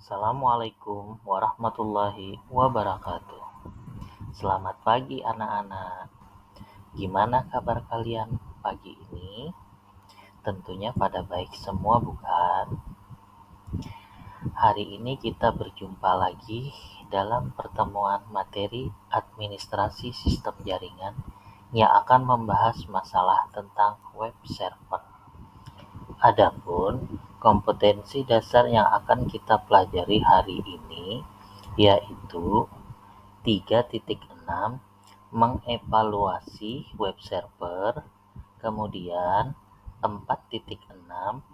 Assalamualaikum warahmatullahi wabarakatuh. Selamat pagi anak-anak. Gimana kabar kalian pagi ini? Tentunya pada baik semua bukan? Hari ini kita berjumpa lagi dalam pertemuan materi administrasi sistem jaringan yang akan membahas masalah tentang web server. Adapun kompetensi dasar yang akan kita pelajari hari ini yaitu 3.6 mengevaluasi web server, kemudian 4.6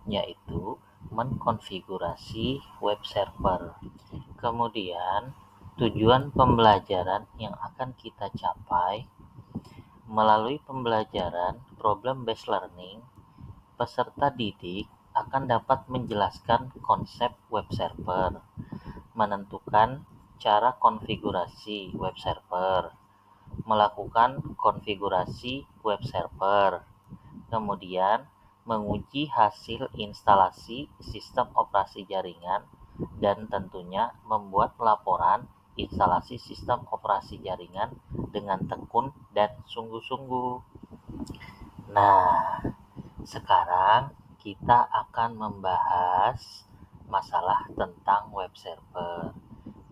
yaitu mengkonfigurasi web server. Kemudian tujuan pembelajaran yang akan kita capai melalui pembelajaran problem based learning, peserta didik akan dapat menjelaskan konsep web server, menentukan cara konfigurasi web server, melakukan konfigurasi web server, kemudian menguji hasil instalasi sistem operasi jaringan, dan tentunya membuat laporan instalasi sistem operasi jaringan dengan tekun dan sungguh-sungguh. Nah, sekarang kita akan membahas masalah tentang web server,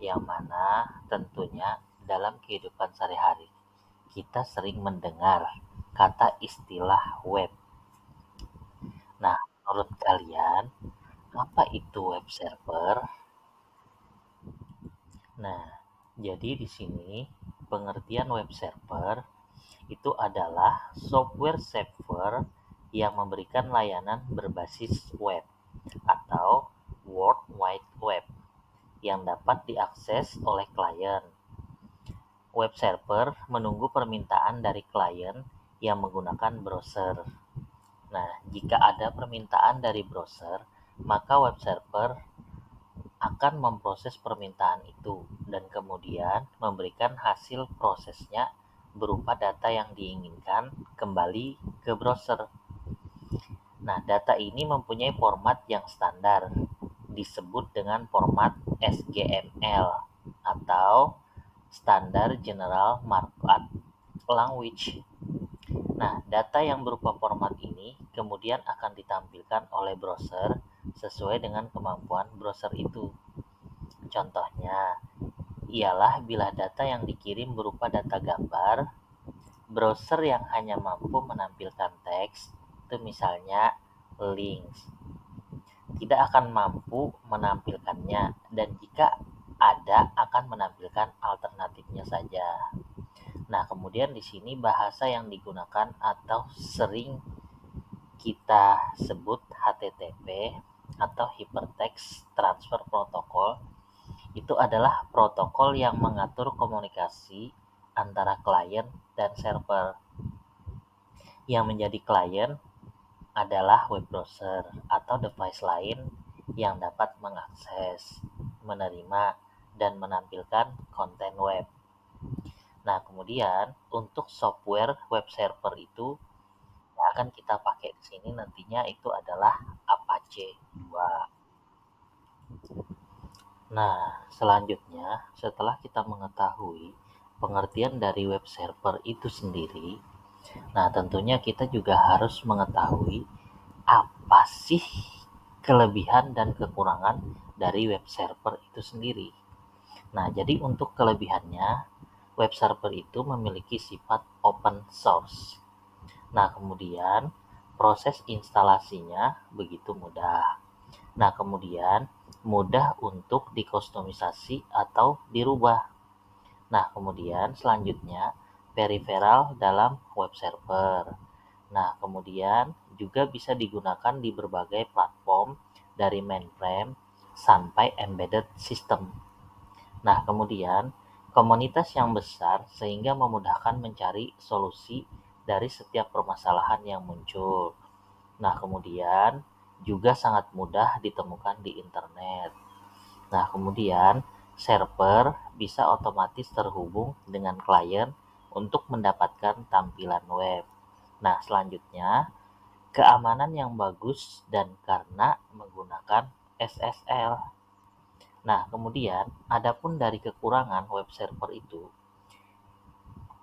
yang mana tentunya dalam kehidupan sehari-hari kita sering mendengar kata istilah web. Nah, menurut kalian, apa itu web server? Nah, jadi di sini pengertian web server itu adalah software server yang memberikan layanan berbasis web atau World Wide Web yang dapat diakses oleh klien. Web server menunggu permintaan dari klien yang menggunakan browser. Nah, jika ada permintaan dari browser, maka web server akan memproses permintaan itu dan kemudian memberikan hasil prosesnya berupa data yang diinginkan kembali ke browser. Nah, data ini mempunyai format yang standar, disebut dengan format SGML atau Standard General Markup Language. Nah, data yang berupa format ini kemudian akan ditampilkan oleh browser sesuai dengan kemampuan browser itu. Contohnya, ialah bila data yang dikirim berupa data gambar, browser yang hanya mampu menampilkan teks, itu misalnya links, tidak akan mampu menampilkannya, dan jika ada akan menampilkan alternatifnya saja. Nah, kemudian di sini bahasa yang digunakan atau sering kita sebut HTTP atau Hypertext Transfer Protocol itu adalah protokol yang mengatur komunikasi antara klien dan server. Yang menjadi klien adalah web browser atau device lain yang dapat mengakses, menerima, dan menampilkan konten web. Nah, kemudian untuk software web server itu yang akan kita pakai di sini nantinya itu adalah Apache 2. Nah, selanjutnya setelah kita mengetahui pengertian dari web server itu sendiri, nah tentunya kita juga harus mengetahui apa sih kelebihan dan kekurangan dari web server itu sendiri. Nah, jadi untuk kelebihannya, web server itu memiliki sifat open source. Nah, kemudian proses instalasinya begitu mudah. Nah, kemudian mudah untuk dikustomisasi atau dirubah. Nah, kemudian selanjutnya peripheral dalam web server. Nah, kemudian juga bisa digunakan di berbagai platform dari mainframe sampai embedded system. Nah, kemudian komunitas yang besar sehingga memudahkan mencari solusi dari setiap permasalahan yang muncul. Nah, kemudian juga sangat mudah ditemukan di internet. Nah, kemudian server bisa otomatis terhubung dengan klien untuk mendapatkan tampilan web. Nah, selanjutnya keamanan yang bagus dan karena menggunakan SSL. Nah, kemudian adapun dari kekurangan web server itu,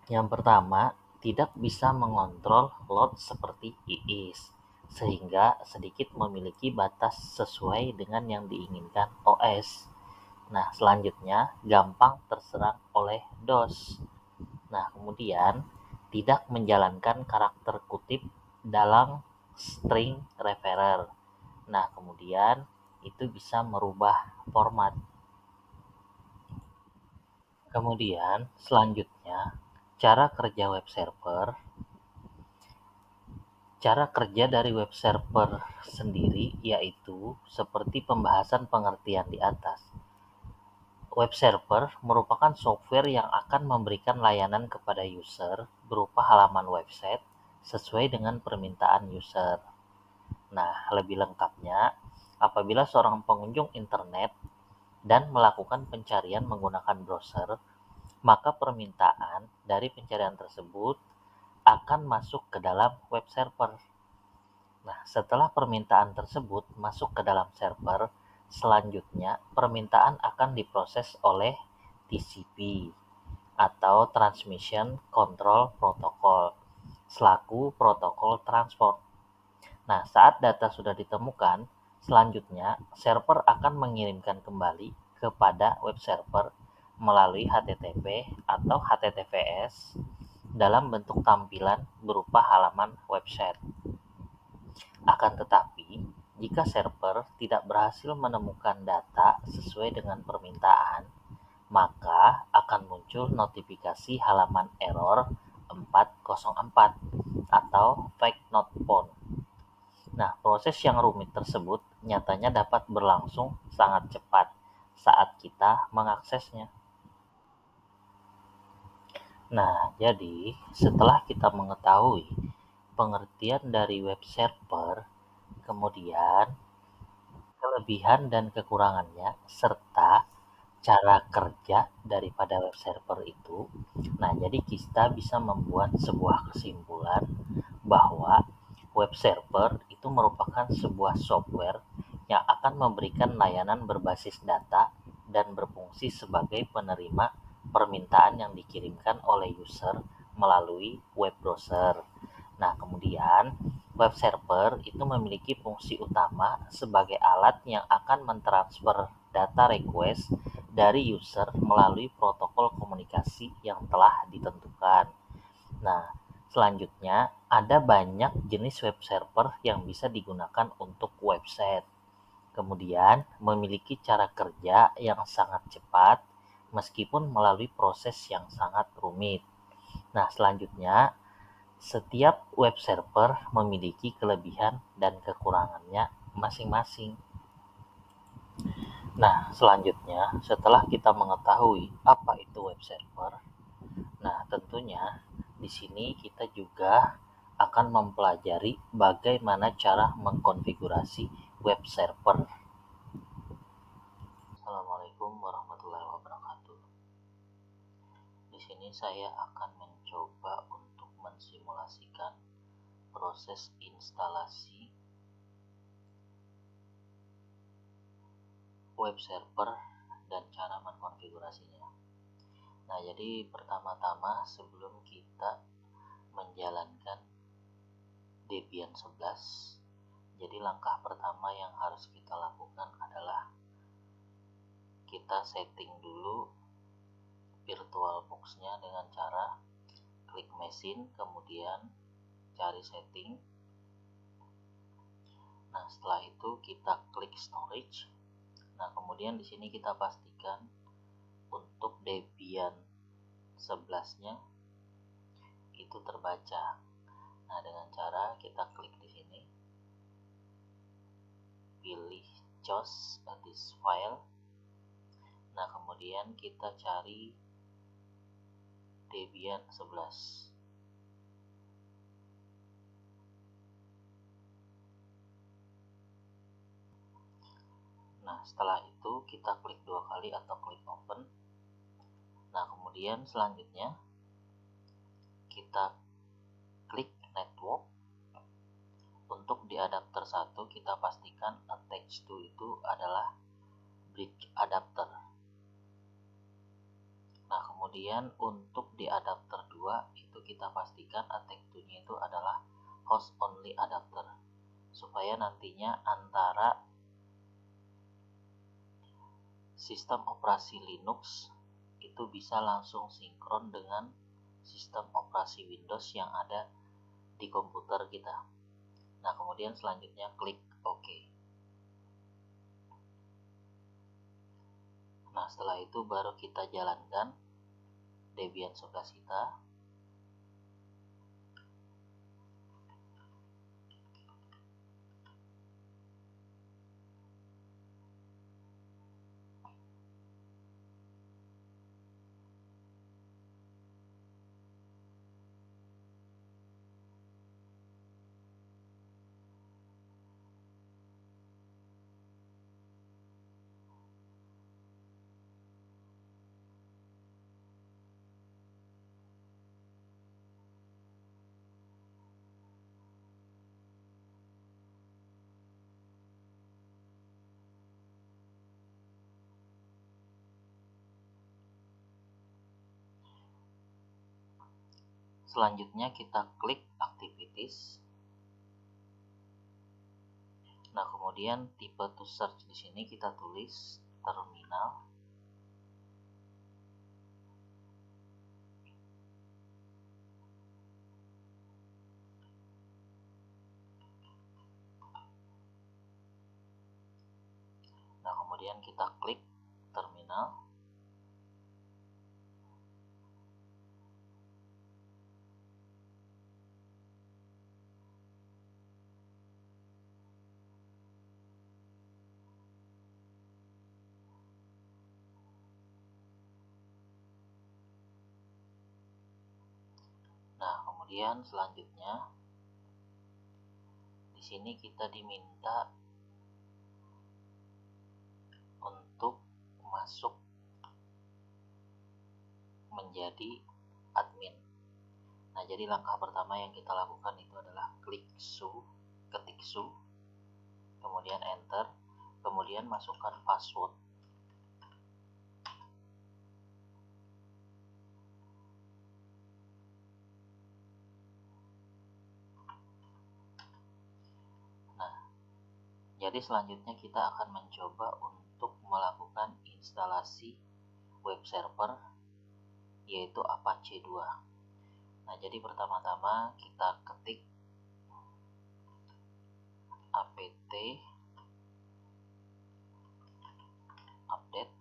yang pertama, tidak bisa mengontrol load seperti IIS, sehingga sedikit memiliki batas sesuai dengan yang diinginkan OS. Nah, selanjutnya gampang terserang oleh DOS. Nah, kemudian tidak menjalankan karakter kutip dalam string referer. Nah, kemudian itu bisa merubah format. Kemudian selanjutnya, cara kerja web server. Cara kerja dari web server sendiri yaitu seperti pembahasan pengertian di atas. Web server merupakan software yang akan memberikan layanan kepada user berupa halaman website sesuai dengan permintaan user. Nah, lebih lengkapnya, apabila seorang pengunjung internet dan melakukan pencarian menggunakan browser, maka permintaan dari pencarian tersebut akan masuk ke dalam web server. Nah, setelah permintaan tersebut masuk ke dalam server, selanjutnya permintaan akan diproses oleh TCP atau Transmission Control Protocol selaku protokol transport. Nah, saat data sudah ditemukan, selanjutnya server akan mengirimkan kembali kepada web server melalui HTTP atau HTTPS dalam bentuk tampilan berupa halaman website. Akan tetapi, jika server tidak berhasil menemukan data sesuai dengan permintaan, maka akan muncul notifikasi halaman error 404 atau fake not found. Nah, proses yang rumit tersebut nyatanya dapat berlangsung sangat cepat saat kita mengaksesnya. Nah, jadi setelah kita mengetahui pengertian dari web server, kemudian kelebihan dan kekurangannya, serta cara kerja daripada web server itu. Nah, jadi kita bisa membuat sebuah kesimpulan bahwa web server itu merupakan sebuah software yang akan memberikan layanan berbasis data dan berfungsi sebagai penerima permintaan yang dikirimkan oleh user melalui web browser. Nah, kemudian web server itu memiliki fungsi utama sebagai alat yang akan mentransfer data request dari user melalui protokol komunikasi yang telah ditentukan. Nah, selanjutnya ada banyak jenis web server yang bisa digunakan untuk website. Kemudian memiliki cara kerja yang sangat cepat meskipun melalui proses yang sangat rumit. Nah, selanjutnya setiap web server memiliki kelebihan dan kekurangannya masing-masing. Nah, selanjutnya setelah kita mengetahui apa itu web server, nah tentunya di sini kita juga akan mempelajari bagaimana cara mengkonfigurasi web server. Assalamualaikum warahmatullahi wabarakatuh. Di sini saya akan mencoba untuk mensimulasikan proses instalasi web server dan cara mengkonfigurasinya. Nah, jadi pertama-tama sebelum kita menjalankan Debian 11, jadi langkah pertama yang harus kita lakukan adalah kita setting dulu VirtualBox-nya dengan cara klik mesin, kemudian cari setting. Nah, setelah itu kita klik storage. Nah, kemudian di sini kita pastikan untuk Debian 11-nya itu terbaca. Nah, dengan cara kita klik di sini, pilih choose this file. Nah, kemudian kita cari Debian 11. Nah, setelah itu kita klik dua kali atau klik open. Nah, kemudian selanjutnya kita klik network. Untuk di adapter 1 kita pastikan attach to itu adalah bridge adapter. Nah, kemudian untuk di adapter 2 itu kita pastikan ATEX 2-nya itu adalah host only adapter, supaya nantinya antara sistem operasi Linux itu bisa langsung sinkron dengan sistem operasi Windows yang ada di komputer kita. Nah, kemudian selanjutnya klik OK. Nah, setelah itu baru kita jalankan Debian 11 kita. Selanjutnya kita klik Activities. Nah, kemudian tipe to search di sini kita tulis terminal. Nah, kemudian kita klik terminal. Nah, kemudian selanjutnya di sini kita diminta untuk masuk menjadi admin. Nah, jadi langkah pertama yang kita lakukan itu adalah ketik su, kemudian enter, kemudian masukkan password. Nah, jadi selanjutnya kita akan mencoba untuk melakukan instalasi web server, yaitu Apache 2. Nah, jadi pertama-tama kita ketik apt update.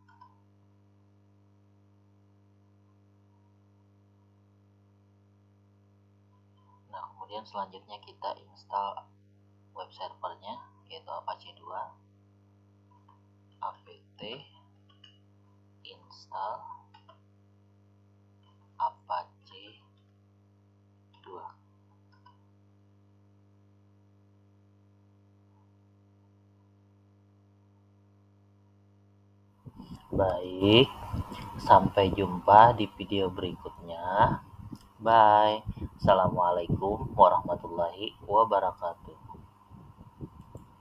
Nah, kemudian selanjutnya kita install web servernya, yaitu Apache 2. Apt install Apache 2. Baik, sampai jumpa di video berikutnya. Bye. Assalamualaikum warahmatullahi wabarakatuh.